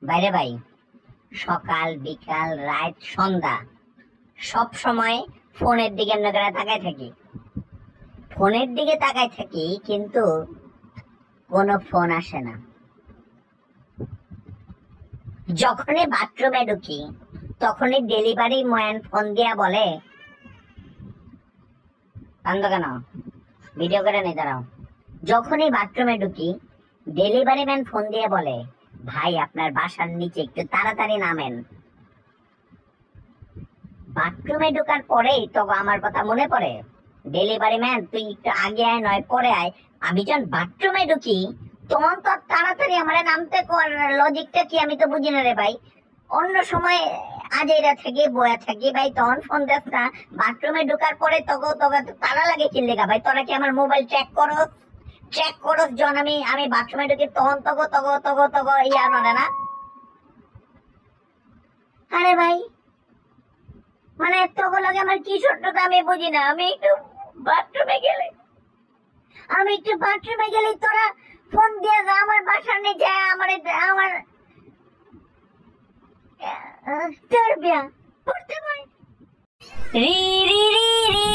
বাইরে ভাই, সকাল বিকাল রাত সন্ধ্যা সব সময় ফোনের দিকে তাকায় থাকি, ফোনের দিকে তাকায় থাকি, কিন্তু কোনো ফোন আসে না। যখনই বাথরুমে ঢুকি তখনই ডেলিভারি ম্যান ফোন দিয়া বলে, কান্দ কেন, ভিডিও করে নেই দাঁড়াও। যখনই বাথরুমে ঢুকি ডেলিভারি ম্যান ফোন দিয়ে বলে, ভাই আপনার বাসার নিচে একটু তাড়াতাড়ি নামেন। বাথরুমে ঢোকার পরেই তো আমার কথা মনে পড়ে, ডেলিভারি ম্যান তুই একটু আগে আয় নয় পরে আয়। আমি যখন বাথরুমে ঢুকি তখন তো তাড়াতাড়ি আমার নামতে লজিকটা কি আমি তো বুঝি না রে ভাই। অন্য সময় আজেরা থেকে বয়া থাকি ভাই, তখন ফোন দেখ না। বাথরুমে ঢোকার পরে তগো তগো তারা লাগে কি লেগা ভাই? তোরা কি আমার মোবাইল ট্র্যাক করো যখন আমি বাথরুমে ঢুকি তখন তগো তগো তগো তগো ইয়া নড়ে না? আরে ভাই, মানে তখন লাগে আমার কি সত্যতা আমি বুঝি না। বাথরুমে গেলে আমি একটু বাথরুমে গেলে তোরা ফোন দিয়ে আমার বাসার নিয়ে যায় আমার তোর বিয়া পড়তে পারে। রি রি রি রি